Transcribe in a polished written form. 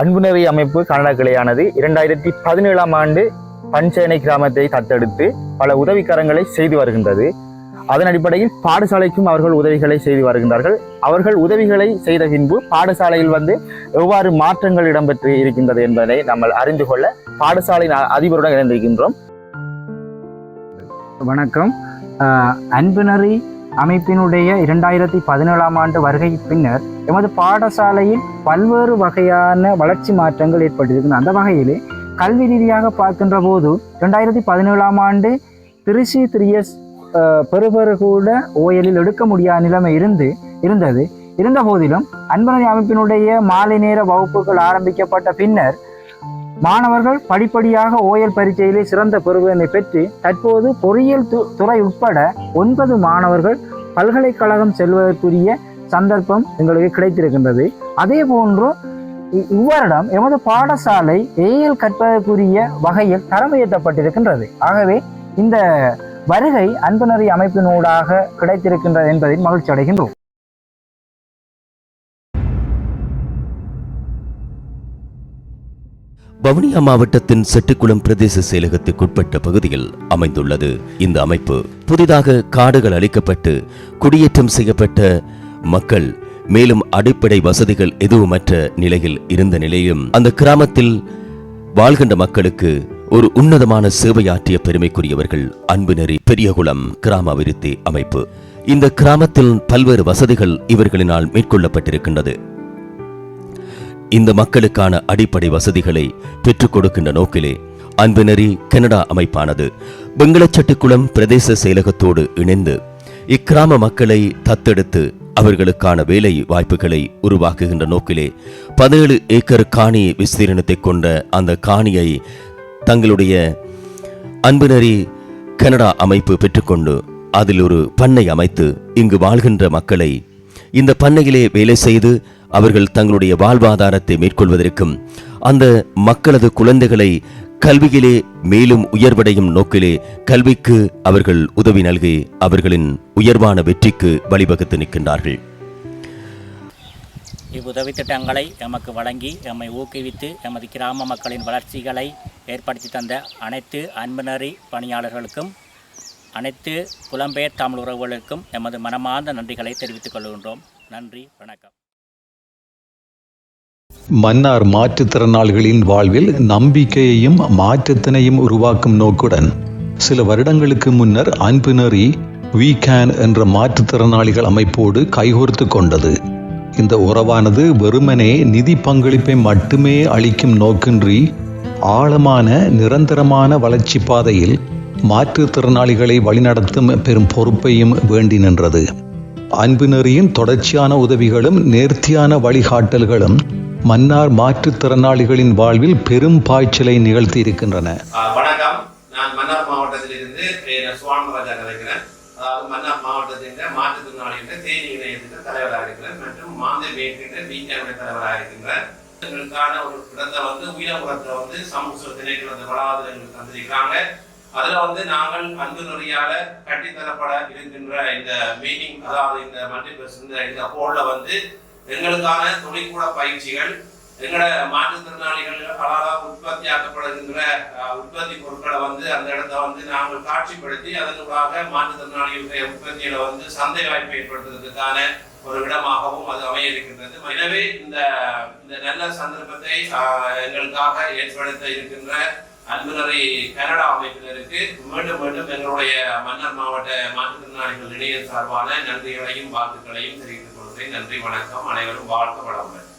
அன்புநெறி அமைப்பு கனடா கிளையானது 2017 ஆண்டு பஞ்சேனை கிராமத்தை தத்தெடுத்து பல உதவிக்கரங்களை செய்து வருகின்றது. அதன் அடிப்படையில் பாடசாலைக்கும் அவர்கள் உதவிகளை செய்து வருகின்றார்கள். அவர்கள் உதவிகளை செய்த பின்பு பாடசாலையில் எவ்வாறு மாற்றங்கள் இடம்பெற்று இருக்கின்றது என்பதை நம்ம அறிந்து கொள்ள பாடசாலையின் அதிபருடன் இணைந்திருக்கின்றோம். வணக்கம். அன்புநெறி அமைப்பினுடைய 2017 ஆண்டு வருகை பின்னர் எமது பாடசாலையில் பல்வேறு வகையான வளர்ச்சி மாற்றங்கள் ஏற்பட்டிருக்கின்றன. அந்த வகையிலே கல்வி ரீதியாக பார்க்கின்ற போது 2017 ஆண்டு 3C3S பெறுபேறு கூட ஓயலில் எடுக்க முடியாத நிலைமை இருந்த போதிலும் அன்புநெறி அமைப்பினுடைய மாலை நேர வகுப்புகள் ஆரம்பிக்கப்பட்ட பின்னர் மாணவர்கள் படிப்படியாக ஓயல் பரீட்சையிலே சிறந்த பெறுபேறினை பெற்று தற்போது பொறியியல் துறை உட்பட 9 மாணவர்கள் பல்கலைக்கழகம் செல்வதற்குரிய சந்தர்ப்பம் எங்களுக்கு கிடைத்திருக்கின்றது. அதே போன்று இவ்வருடம் எமது பாடசாலை ஏஎல் கற்பதற்குரிய வகையில் தரம் உயர்த்தப்பட்டிருக்கின்றது. ஆகவே இந்த வருகை அன்புநெறி அமைப்பினூடாக கிடைத்திருக்கின்றது என்பதில் மகிழ்ச்சி அடைகின்றோம். வவுனியா மாவட்டத்தின் செட்டிக்குளம் பிரதேச செயலகத்துக்குட்பட்ட பகுதியில் அமைந்துள்ளது. இந்த அமைப்பு புதிதாக காடுகள் அளிக்கப்பட்டு குடியேற்றம் செய்யப்பட்ட மக்கள் மேலும் அடிப்படை வசதிகள் எதுவுமற்ற நிலையில் இருந்த நிலையும் அந்த கிராமத்தில் வாழ்கின்ற மக்களுக்கு ஒரு உன்னதமான சேவையாற்றிய பெருமைக்குரியவர்கள் அன்புநெறி பெரியகுளம் கிராம அபிவிருத்தி அமைப்பு. இந்த கிராமத்தில் பல்வேறு வசதிகள் இவர்களினால் மேற்கொள்ளப்பட்டிருக்கின்றது. இந்த மக்களுக்கான அடிப்படை வசதிகளை பெற்றுக் கொடுக்கின்ற நோக்கிலே அன்புநெறி கனடா அமைப்பானது வெங்கலச்செட்டிக்குளம் பிரதேச செயலகத்தோடு இணைந்து இக்கிராம மக்களை தத்தெடுத்து அவர்களுக்கான வேலை வாய்ப்புகளை உருவாக்குகின்ற நோக்கிலே 17 ஏக்கர் காணி விஸ்தீரணத்தை கொண்ட அந்த காணியை தங்களுடைய அன்புநெறி கனடா அமைப்பு பெற்றுக்கொண்டு அதில் ஒரு பண்ணை அமைத்து இங்கு வாழ்கின்ற மக்களை இந்த பண்ணையிலே வேலை செய்து அவர்கள் தங்களுடைய வாழ்வாதாரத்தை மேற்கொள்வதற்கும் அந்த மக்களது குழந்தைகளை கல்வியிலே மேலும் உயர்வடையும் நோக்கிலே கல்விக்கு அவர்கள் உதவி நல்கி அவர்களின் உயர்வான வெற்றிக்கு வழிவகுத்து நிற்கின்றார்கள். இவ்வுதவி திட்டங்களை எமக்கு வழங்கி எம்மை ஊக்குவித்து எமது கிராம மக்களின் வளர்ச்சிகளை ஏற்படுத்தி தந்த அனைத்து அன்புநெறி பணியாளர்களுக்கும் அனைத்து புலம்பெயர் தமிழ் உறவுகளுக்கும் எமது மனமார்ந்த நன்றிகளை தெரிவித்துக் கொள்கின்றோம். நன்றி, வணக்கம். மன்னார் மாற்றுத்திறனாளிகளின் வாழ்வில் நம்பிக்கையையும் மாற்றத்தினையும் உருவாக்கும் நோக்குடன் சில வருடங்களுக்கு முன்னர் அன்புநெறி வி கேன் என்ற மாற்றுத்திறனாளிகள் அமைப்போடு கைகோர்த்து கொண்டது. இந்த உறவானது வெறுமனே நிதி பங்களிப்பை மட்டுமே அளிக்கும் நோக்கின்றி ஆழமான நிரந்தரமான வளர்ச்சி பாதையில் மாற்றுத்திறனாளிகளை வழிநடத்தும் பெரும் பொறுப்பையும் வேண்டி நின்றது. அன்புநெறியின் தொடர்ச்சியான உதவிகளும் நேர்த்தியான வழிகாட்டல்களும் மன்னார் மாற்றுத்திறனாளிகளின் வாழ்வில் பெரும் பாய்ச்சலை நிகழ்த்தி இருக்கின்றன. வணக்கம், நான் மன்னார் மாவட்டத்திலிருந்து சுவாமிராஜா கலைக்கிறேன். அதாவது மன்னார் மாவட்டத்தின் மாற்றுத்திறனாளிகள் தேனி இணையத்தின் தலைவராக இருக்கிறேன் மற்றும் மாந்தை மேற்கின்ற பிஜேபி தலைவராக இருக்கின்றேன். எங்களுக்கான ஒரு இடத்தை உயிரபுரத்தில் சமூக திணைக்களத்தை வளாகத்தில் எங்களுக்கு தந்திருக்காங்க. அதுல நாங்கள் அன்புநெறியால கட்டித்தரப்பட இருக்கின்ற இந்த மீட்டிங், அதாவது இந்த மல்டிபிளஸ் இந்த ஹோல்ல எங்களுக்கான தொழில்கூட பயிற்சிகள், எங்களோட மாற்றுத்திறனாளிகளால் உற்பத்தியாக்கப்படுகின்ற உற்பத்தி பொருட்களை அந்த இடத்த நாங்கள் காட்சிப்படுத்தி அதனூடாக மாற்றுத்திறனாளிகளுடைய உற்பத்தியில சந்தை வாய்ப்பை ஏற்படுத்துவதற்கான ஒரு இடமாகவும் அது அமைய இருக்கின்றது. எனவே இந்த நல்ல சந்தர்ப்பத்தை எங்களுக்காக ஏற்படுத்த இருக்கின்ற அன்புநெறி கனடா அமைப்பினருக்கு மீண்டும் எங்களுடைய மன்னார் மாவட்ட மாற்றுத்திறனாளிகள் இணைய சார்பான நன்றிகளையும் வாழ்த்துக்களையும் தெரிவித்துக் கொள்கிறேன். நன்றி, வணக்கம். அனைவரும் வாழ்க வளமுடன்.